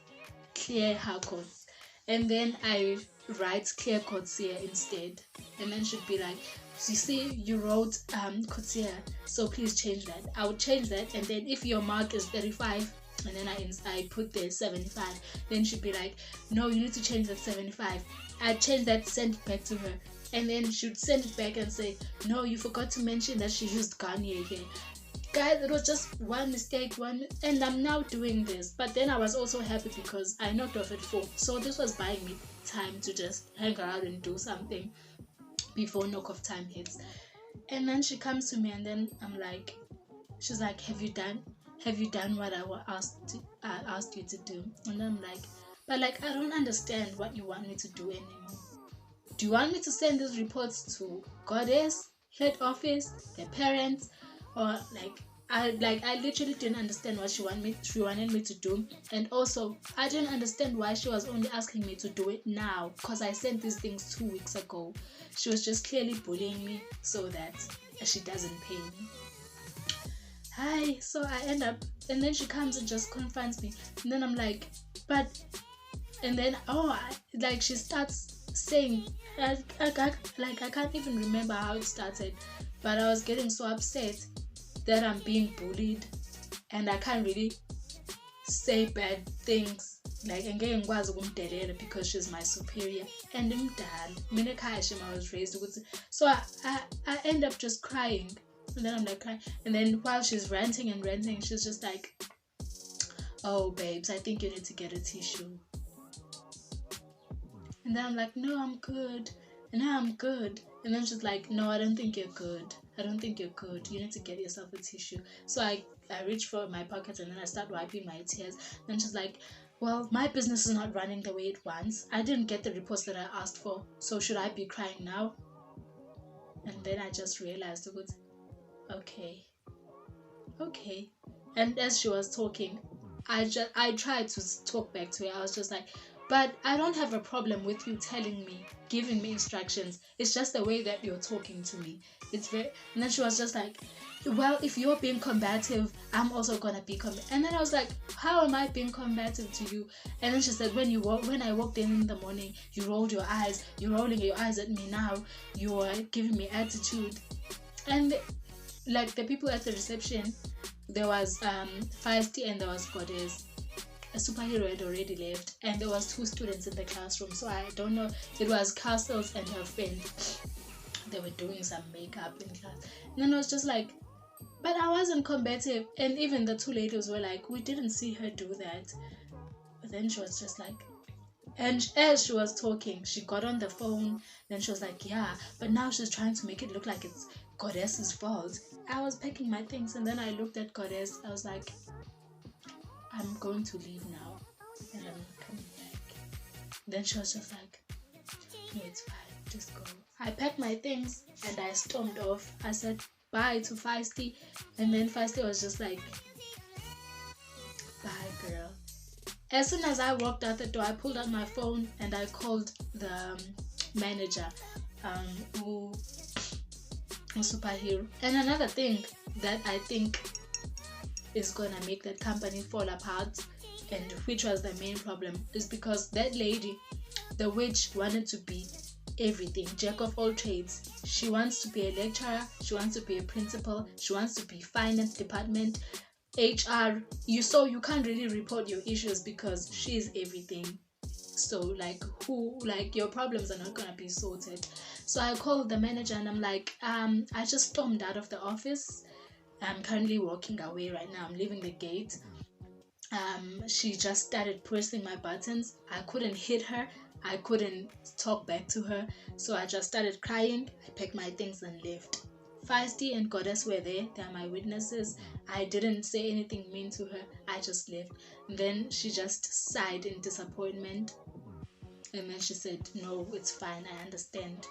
Clear Harcourt's, and then I write Clear Courtier instead, and then she'd be like, you see, you wrote Courtier, so please change that. I would change that, and then if your mark is 35 and then I put there 75, then she'd be like, no, you need to change that 75. I'd change that, send it back to her, and then she'd send it back and say, no, you forgot to mention that she used Garnier here. Guys, it was just one mistake, and I'm now doing this. But then I was also happy because I knocked off at 4, so this was buying me time to just hang around and do something before knock-off time hits. And then she comes to me, and then she's like, have you done what I asked you to do? And I'm like, but I don't understand what you want me to do anymore. Do you want me to send these reports to Goddess, head office, their parents, or I literally didn't understand what she wanted me to do. And also I didn't understand why she was only asking me to do it now, because I sent these things 2 weeks ago. She was just clearly bullying me so that she doesn't pay me. Hi, so I end up, and then she comes and just confronts me, and then I'm like, but, and then she starts saying, I can't even remember how it started, but I was getting so upset that I'm being bullied and I can't really say bad things, because she's my superior and I was raised with. So I end up just crying, and then I'm crying, and then while she's ranting, she's just like, oh babes, I think you need to get a tissue. And then I'm like, no, I'm good. And now I'm good. And then she's like, no, I don't think you're good. You need to get yourself a tissue. So I reach for my pocket and then I start wiping my tears. And she's like, well, my business is not running the way it wants. I didn't get the reports that I asked for. So should I be crying now? And then I just realized, okay. And as she was talking, I tried to talk back to her. I was just like, but I don't have a problem with you giving me instructions. It's just the way that you're talking to me. It's very. And then she was just like, well, if you're being combative, I'm also gonna be combative. And then I was like, how am I being combative to you? And then she said, when I walked in the morning, you rolled your eyes. You're rolling your eyes at me now. You are giving me attitude. And the people at the reception, there was Feisty and there was Goddess. A superhero had already left, and there was 2 students in the classroom, so I don't know. It was Castles and her friend. They were doing some makeup in class, and then I was just like, but I wasn't combative. And even the 2 ladies were like, we didn't see her do that. But then she was just like, and as she was talking, she got on the phone. Then she was like, yeah, but now she's trying to make it look like it's Goddess's fault. I was packing my things, and then I looked at Goddess. I was like, I'm going to leave now and I'm coming back. Then she was just like, no, it's fine, just go. I packed my things and I stormed off. I said bye to Feisty, and then Feisty was just like, bye, girl. As soon as I walked out the door, I pulled out my phone and I called the manager, who superhero. And another thing that I think is gonna make that company fall apart, and which was the main problem, is because that lady, the witch, wanted to be everything, jack of all trades. She wants to be a lecturer, she wants to be a principal, she wants to be finance department, HR. You can't really report your issues because she is everything. So like your problems are not gonna be sorted. So I called the manager and I'm like, I just stormed out of the office. I'm currently walking away right now. I'm leaving the gate. She just started pressing my buttons. I couldn't hit her. I couldn't talk back to her. So I just started crying. I packed my things and left. Feisty and Goddess were there. They are my witnesses. I didn't say anything mean to her. I just left. And then she just sighed in disappointment. And then she said, no, it's fine. I understand.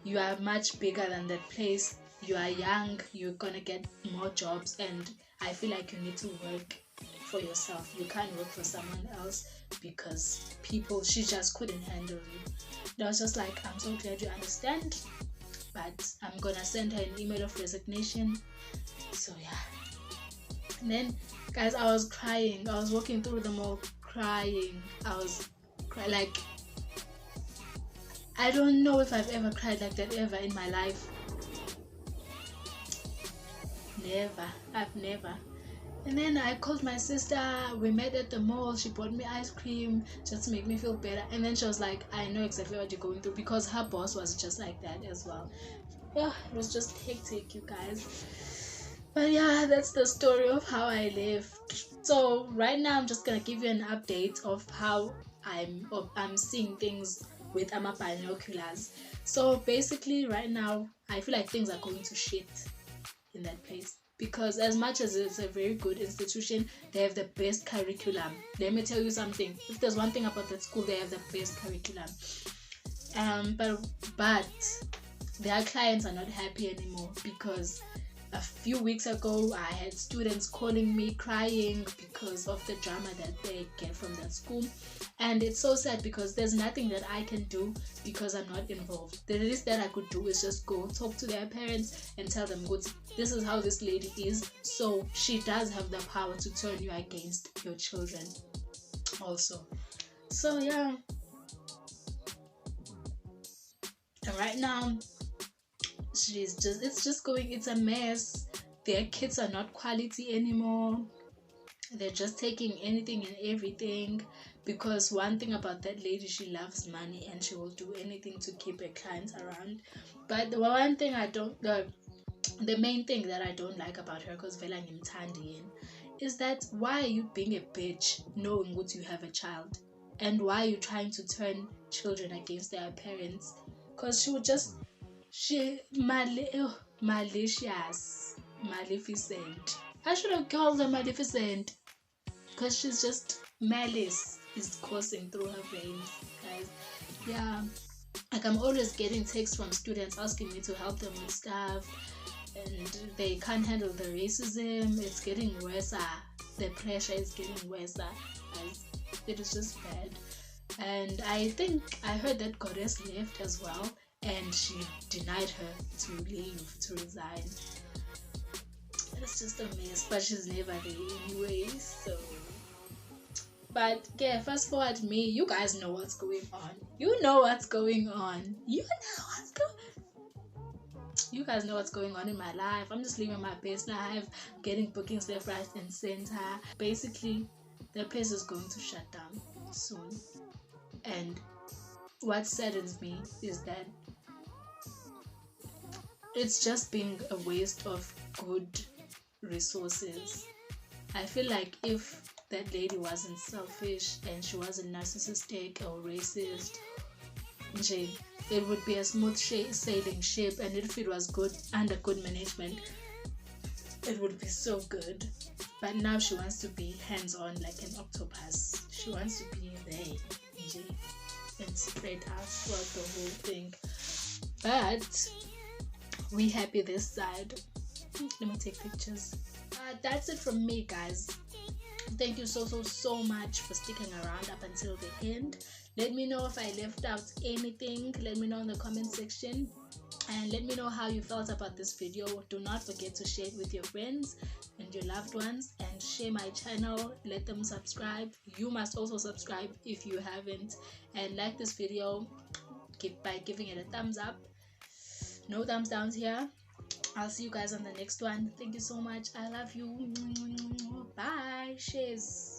You are much bigger than that place. You are young. You're going to get more jobs. And I feel like you need to work for yourself. You can't work for someone else because she just couldn't handle you. And I was just like, I'm so glad you understand. But I'm going to send her an email of resignation. So yeah. And then, guys, I was crying. I was walking through the mall crying. I was like, I don't know if I've ever cried like that ever in my life. I've never. And then I called my sister. We met at the mall. She bought me ice cream just to make me feel better. And then she was like, I know exactly what you're going through, because her boss was just like that as well. Yeah, it was just hectic, you guys. But yeah, that's the story of how I live. So right now I'm just gonna give you an update of how I'm seeing things with my binoculars. So basically right now I feel like things are going to shit in that place, because as much as it's a very good institution, they have the best curriculum. Let me tell you something, if there's one thing about that school, they have the best curriculum. But their clients are not happy anymore, because a few weeks ago I had students calling me crying because of the drama that they get from that school. And it's so sad because there's nothing that I can do because I'm not involved. The least that I could do is just go talk to their parents and tell them, good, this is how this lady is, so she does have the power to turn you against your children also. So yeah, and right now it's a mess. Their kids are not quality anymore. They're just taking anything and everything, because one thing about that lady, she loves money and she will do anything to keep her clients around. But the main thing that I don't like about her, because Vela ngimthandile, is that why are you being a bitch knowing what you have a child, and why are you trying to turn children against their parents? Because malicious, maleficent. I should have called her Maleficent, because she's just malice is coursing through her veins, guys. Yeah, like I'm always getting texts from students asking me to help them with stuff, and they can't handle the racism. It's getting worse. The pressure is getting worse, guys. It is just bad. And I think I heard that Goddess left as well, and she denied her to leave, to resign. It's just a mess, but she's never there anyway. So, but yeah, fast forward me. You guys know what's going on. You know what's going on. You guys know what's going on in my life. I'm just living my best life, getting bookings left, right, and center. Basically, the place is going to shut down soon. And what saddens me is that it's just being a waste of good resources. I feel like if that lady wasn't selfish and she wasn't narcissistic or racist, it would be a smooth sailing ship, and if it was good under good management, it would be so good. But now she wants to be hands-on like an octopus. She wants to be there and spread out throughout the whole thing. But we happy this side. Let me take pictures. That's it from me, guys. Thank you so much for sticking around up until the end. Let me know if I left out anything. Let me know in the comment section, and let me know how you felt about this video. Do not forget to share it with your friends and your loved ones, and share my channel. Let them subscribe. You must also subscribe if you haven't, and like this video by giving it a thumbs up. No thumbs downs here. I'll see you guys on the next one. Thank you so much. I love you. Bye. Cheers.